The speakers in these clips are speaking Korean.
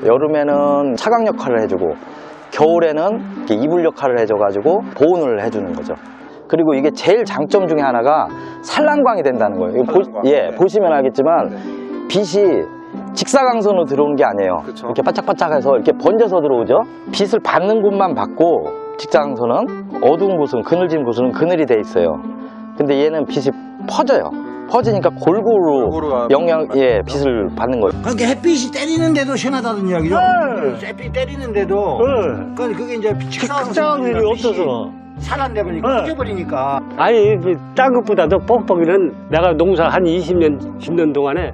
여름에는 차강 역할을 해주고 겨울에는 이렇게 이불 역할을 해줘가지고 보온을 해주는 거죠. 그리고 이게 제일 장점 중에 하나가 산란광이 된다는 거예요. 보시면 알겠지만 빛이 직사광선으로 들어오는 게 아니에요. 그쵸. 이렇게 바짝바짝해서 이렇게 번져서 들어오죠. 빛을 받는 곳만 받고 직사광선은 어두운 곳은 그늘진 곳은 그늘이 돼 있어요. 근데 얘는 빛이 퍼져요. 퍼지니까 골고루 빛을 받는 거예요. 그러니까 햇빛이 때리는데도 시원하다는 이야기죠? 햇빛 때리는데도 그게 이제 직사광선이 없어서 산란되버리니까 꺼져버리니까. 아니 딴 것보다도 뻑뻑이는 내가 농사 한 20년 10년 동안에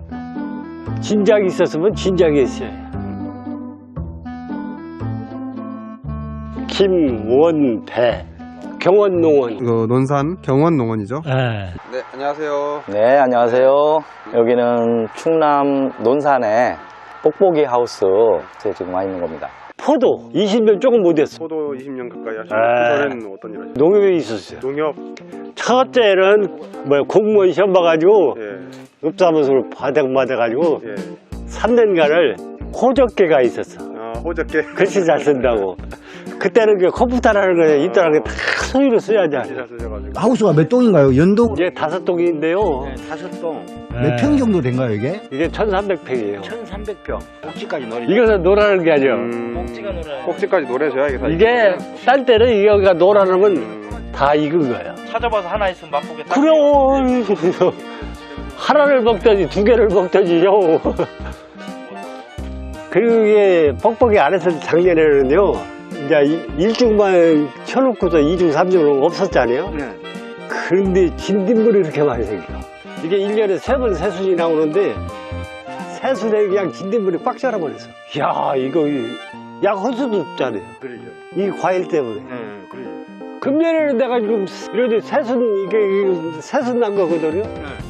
진작이 있었으면 진작에 했어요. 김원배 경원농원. 이거 논산 경원농원이죠? 네. 네, 안녕하세요. 네, 안녕하세요. 여기는 충남 논산의 뽁뽁이 하우스에 지금 와 있는 겁니다. 포도 20년 조금 못했어. 포도 20년 가까이 하시고 그 전에는 어떤 일 하셨어요? 농협에 있었어요. 농협. 첫째는 공무원 시험 봐가지고 읍사무소를 받아가지고 3년간을 호적계가 있었어. 호적계. 글씨 잘 쓴다고. 그때는 그 컴퓨터라는 거 있더라는 게 다 손으로 써야지. 잘 쓰셔가지고. 하우스가 몇 동인가요? 연동? 이제 5동인데요. 5동. 몇 평 정도 된가요, 이게? 이게 1300평이에요. 1300평. 꼭지까지 놀이. 이것은 노라는 게 아니에요. 꼭지가 놀아요. 꼭지까지 노래줘야 이게 다. 이게 딴 때는 여기가 노라는 다 익은 거예요. 찾아봐서 하나 있으면 맛보게 딱. 그럼 하나를 먹더니 2개를 먹더니요. 그게 뻑뻑이 안 했을 때 작년에는요. 이제 1중만 쳐놓고서 2중, 3중은 없었잖아요. 그런데 진딧물이 이렇게 많이 생겨. 이게 1년에 3번 새순이 나오는데 새순에 그냥 진딧물이 꽉 자라버렸어. 이야, 이거 약 혼수도 없잖아요. 그러죠. 이 과일 때문에. 그러죠. 금년에는 내가 지금 이런데 이게 새순 난 거거든요.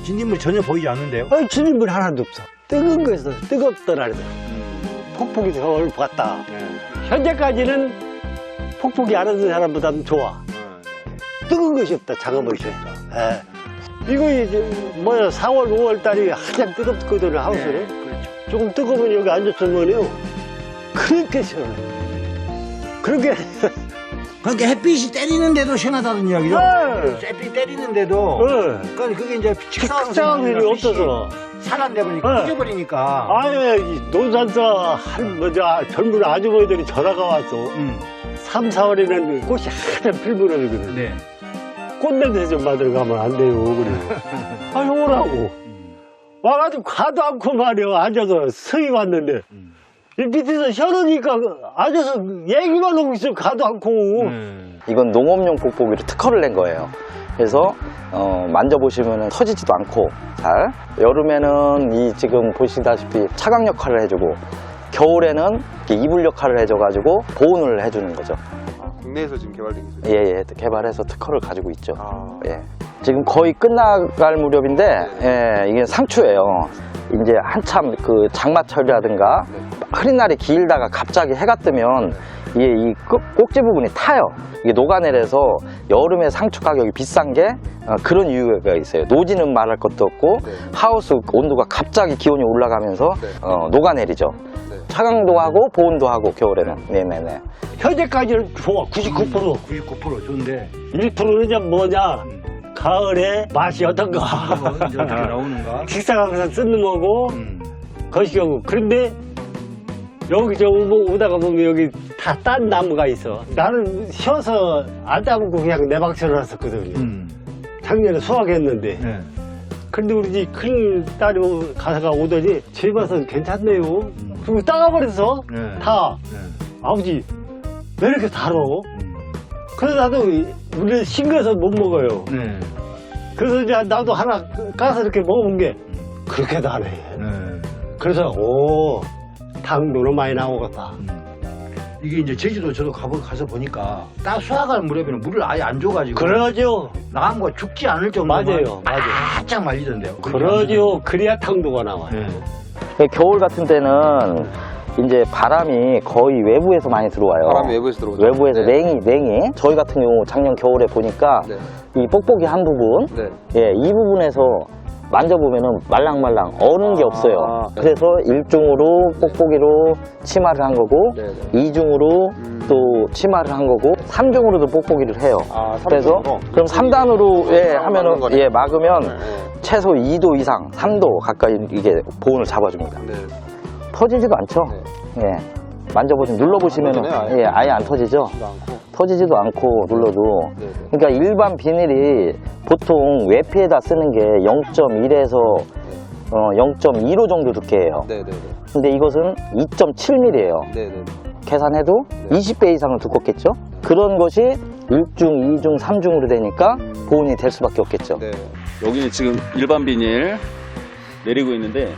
진딧물 전혀 보이지 않는데요? 아니, 진딧물 하나도 없어. 뜨거운 거에서 뜨겁더라 그래서. 폭폭이 덜 봤다. 현재까지는 폭폭이 안 하는 사람보다는 좋아. 뜨거운 것이 없다. 작업것이 없다. 이거 이제 4월, 5월 달이 가장 뜨겁거든요, 하우스는. 조금 뜨거우면 여기 앉았으면요. 그렇게 시원해. 그렇게. 그러니까 햇빛이 때리는데도 시원하다는 이야기죠? 햇빛 때리는데도. 그러니까 그게 이제 직사광선이 없어서. 산란되버리니까 꺼져버리니까. 아예 논산서 젊은 아주머니들이 전화가 왔어. 3, 4월에는 꽃이 한참 필무렵이거든. 꽃냄새 좀 맡으러 가면 안 돼요. 그래. 아니, 오라고. 와가지고 가도 않고 말이야. 앉아서 서희 왔는데. 이 밑에서 셔놓으니까 앉아서 얘기만 하고 있어. 가도 않고. 이건 농업용 뽁뽁이로 특허를 낸 거예요. 그래서 만져보시면 터지지도 않고 잘. 여름에는 이 지금 보시다시피 차강 역할을 해주고 겨울에는 이렇게 이불 역할을 해줘가지고 보온을 해주는 거죠. 국내에서 지금 개발된 기술. 예, 개발해서 특허를 가지고 있죠. 예. 지금 거의 끝나갈 무렵인데 이게 상추예요. 이제 한참 그 장마철이라든가 흐린 날이 길다가 갑자기 해가 뜨면 이게 이 꼭지 부분이 타요. 이게 녹아내려서 여름에 상추 가격이 비싼 게 그런 이유가 있어요. 노지는 말할 것도 없고 하우스 온도가 갑자기 기온이 올라가면서 녹아내리죠. 차강도 하고 보온도 하고 겨울에는. 네네네. 현재까지는 좋아. 99%. 99% 좋은데. 1%는 이제 뭐냐. 가을에 맛이 어떤가. 이제 어떻게 나오는가. 직사광선 쓰는 거고 거시기하고. 그런데 여기 오다가 보면 여기 다 딴 나무가 있어. 나는 쉬어서 안 따먹고 그냥 내 방처럼 왔었거든요. 작년에 수확했는데. 근데 우리 집 큰 딸이 가서가 오더니 집에 와서 괜찮네요. 그리고 따가버렸어. 다. 아버지 왜 이렇게 달어? 그래서 나도 우리 싱거워서 못 먹어요. 그래서 이제 나도 하나 까서 이렇게 먹어본 게 그렇게 달해. 그래서 당도는 많이 나오겠다. 이게 이제 제주도 저도 가서 보니까 딱 수확할 무렵에는 물을 아예 안 줘가지고. 그러죠. 나무가 죽지 않을 정도로. 맞아요. 바짝 말리던데요. 그러죠. 그래야 당도가 나와요. 겨울 같은 때는 이제 바람이 거의 외부에서 많이 들어와요. 바람이 외부에서 들어오죠. 외부에서 냉이. 저희 같은 경우 작년 겨울에 보니까 이 뽁뽁이 한 부분, 이 부분에서 만져보면은 말랑말랑 어는 게 없어요. 그래서 1중으로 뽁뽁이로 치마를 한 거고, 네네. 2중으로 또 치마를 한 거고, 3중으로도 뽁뽁이를 해요. 그래서 그럼 3단으로 예, 하면은 예, 막으면 최소 2도 이상, 3도 가까이 이게 보온을 잡아줍니다. 네. 터지지도 않죠? 예. 만져보시면, 눌러보시면은, 예, 아예 안 터지죠? 터지지도 않고 눌러도. 그러니까 일반 비닐이 보통 외피에다 쓰는 게 0.1에서 0.25 정도 두께예요. 네네네. 근데 이것은 2.7mm예요. 네네. 계산해도 20배 이상은 두껍겠죠? 그런 것이 1중, 2중, 3중으로 되니까 보온이 될 수밖에 없겠죠. 네. 여기는 지금 일반 비닐 내리고 있는데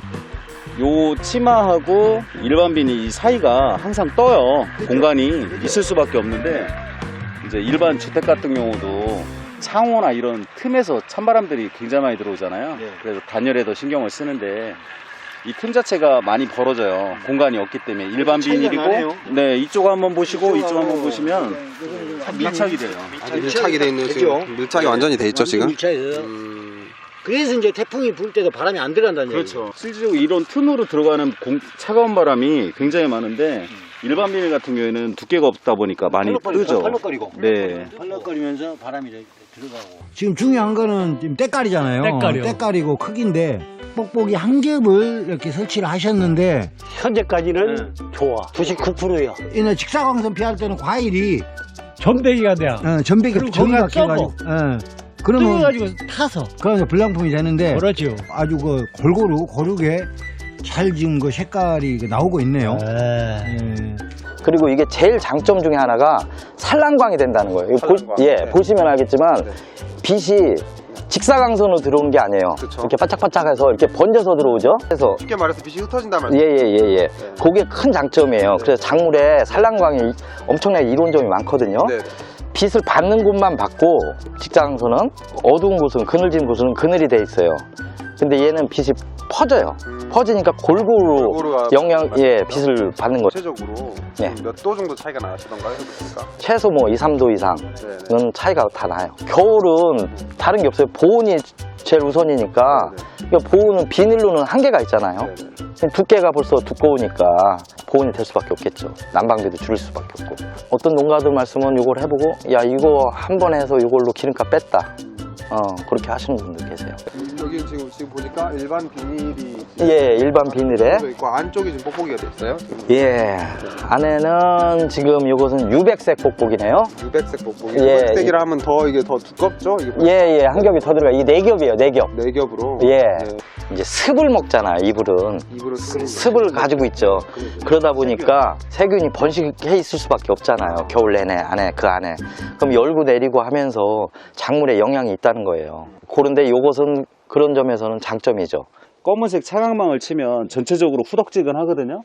요 치마하고 일반 비닐 이 사이가 항상 떠요. 공간이 있을 수밖에 없는데 이제 일반 주택 같은 경우도 창호나 이런 틈에서 찬바람들이 굉장히 많이 들어오잖아요. 그래서 단열에도 신경을 쓰는데 이 틈 자체가 많이 벌어져요. 공간이 없기 때문에 일반 비닐이고 네, 이쪽 한번 보시고 이쪽 한번 보시면 밀착이 돼요. 밀착이 돼 있는 지금 밀착이 완전히 돼 있죠 지금. 그래서 이제 태풍이 불 때도 바람이 안 들어간다는 그렇죠. 실제로 이런 틈으로 들어가는 차가운 바람이 굉장히 많은데 일반 비닐 같은 경우에는 두께가 없다 보니까 많이 뜨죠. 펄럭거리고. 네. 펄럭거리면서 바람이 들어가고. 지금 중요한 거는 지금 때깔이잖아요. 때깔이요. 때깔이고 크기인데 뽁뽁이 한 겹을 이렇게 설치를 하셨는데 현재까지는 좋아. 99%야. 이날 직사광선 피할 때는 과일이 전배기가 돼요. 전백이 그리고 전기가 거기가 끼어가지고 그러면 뜨거가지고 타서. 그러면 불량품이 되는데 그렇죠. 아주 그 골고루 고르게 잘 지은 그 색깔이 나오고 있네요. 그리고 이게 제일 장점 중에 하나가 산란광이 된다는 거예요. 이거 산란광. 예, 네. 보시면 알겠지만 빛이 직사광선으로 들어오는 게 아니에요. 그쵸. 이렇게 바짝바짝해서 이렇게 번져서 들어오죠. 그래서 쉽게 말해서 빛이 흩어진단 말이죠. 예. 그게 큰 장점이에요. 그래서 작물에 산란광이 엄청나게 이론점이 많거든요. 네. 빛을 받는 곳만 받고 직사광선은 어두운 곳은 그늘진 곳은 그늘이 돼 있어요. 근데 얘는 빛이 퍼져요. 퍼지니까 골고루 골고루가 빛을 받는 거죠. 전체적으로 네. 몇 도 정도 차이가 나시던가요? 해보니까. 최소 뭐 2, 3도 이상은 차이가 다 나요. 겨울은 다른 게 없어요. 보온이 제일 우선이니까. 그러니까 보온은 비닐로는 한계가 있잖아요. 두께가 벌써 두꺼우니까 보온이 될 수밖에 없겠죠. 난방비도 줄일 수밖에 없고. 어떤 농가들 말씀은 이걸 해보고 야 이거 한 번 해서 이걸로 기름값 뺐다. 그렇게 하시는 분들 계세요. 여기 지금 보니까 일반 비닐이 예, 일반 비닐에 있고 안쪽이 지금 뽁뽁이가 돼 있어요. 지금 예, 안에는 지금 이것은 유백색 뽁뽁이네요. 유백색 뽁뽁이. 예. 흰색이라 하면 더 이게 더 두껍죠? 이게 예, 한 겹이 더 들어가. 이게 4겹이에요, 4겹. 네 겹으로. 예. 네. 이제 습을 먹잖아요, 이불은. 입으로 습을 가지고 있죠. 그러다 보니까 세균이 번식해 있을 수밖에 없잖아요. 겨울 내내 그 안에. 그럼 열고 내리고 하면서 작물에 영향이 있다는 거예요. 그런데 이것은 그런 점에서는 장점이죠. 검은색 차광망을 치면 전체적으로 후덕지근하거든요.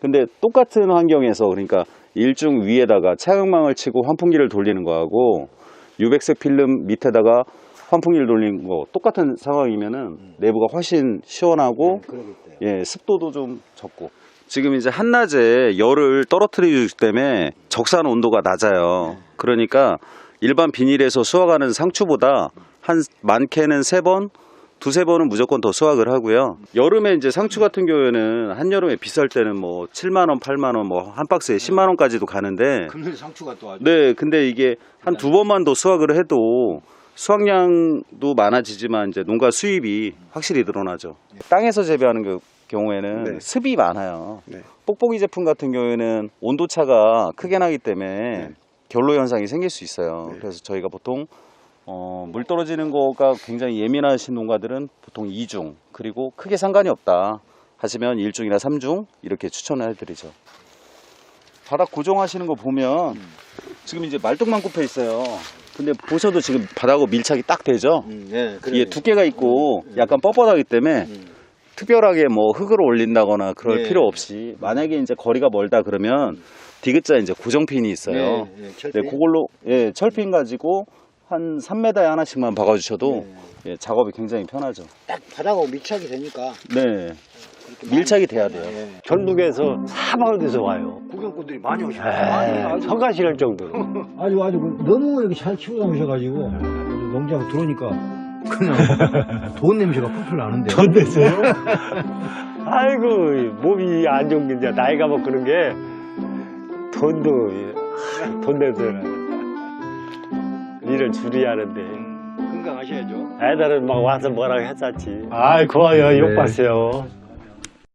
근데 똑같은 환경에서 그러니까 일중 위에다가 차광망을 치고 환풍기를 돌리는 거하고 유백색 필름 밑에다가 환풍기를 돌리는 거 똑같은 상황이면은 내부가 훨씬 시원하고 예, 습도도 좀 적고 지금 이제 한낮에 열을 떨어뜨리기 때문에 적산 온도가 낮아요. 그러니까 일반 비닐에서 수확하는 상추보다 한 많게는 3번, 2-3번은 무조건 더 수확을 하고요. 여름에 이제 상추 같은 경우에는 한여름에 비쌀 때는 뭐 7만원, 8만원, 뭐 한 박스에 10만원까지도 가는데 그늘 상추가 또 아주 네, 근데 이게 한 2번만 더 수확을 해도 수확량도 많아지지만 이제 농가 수입이 확실히 늘어나죠. 땅에서 재배하는 경우에는 네. 습이 많아요. 네. 뽁뽁이 제품 같은 경우에는 온도차가 크게 나기 때문에 결로 현상이 생길 수 있어요. 그래서 저희가 보통 물 떨어지는 거가 굉장히 예민하신 농가들은 보통 2중 그리고 크게 상관이 없다 하시면 1중이나 3중 이렇게 추천을 해드리죠. 바닥 고정하시는 거 보면 지금 이제 말뚝만 굽혀 있어요. 근데 보셔도 지금 바닥하고 밀착이 딱 되죠. 이게 두께가 있고 약간 뻣뻣하기 때문에 특별하게 뭐 흙을 올린다거나 그럴 필요 없이 만약에 이제 거리가 멀다 그러면 디귿자 이제 고정핀이 있어요. 네, 그걸로 철핀 가지고 한 3m에 하나씩만 박아주셔도 작업이 굉장히 편하죠. 딱 바닥하고 밀착이 되니까 네, 밀착이 돼야 돼요. 전북에서 사방을 돼서 와요. 구경꾼들이 많이 오시네요. 서가 싫을 정도로. 아주 너무 이렇게 잘 키워 나오셔가지고 농장 들어오니까 그냥 돈 냄새가 풀풀 나는데. 돈 내세요? 아이고, 몸이 안 좋은 게 이제 나이가 뭐 그런 게 돈 내서 일을 줄여야 하는데. 건강하셔야죠. 애들은 막 와서 뭐라고 했었지. 아이, 고마워요. 욕 봤어요.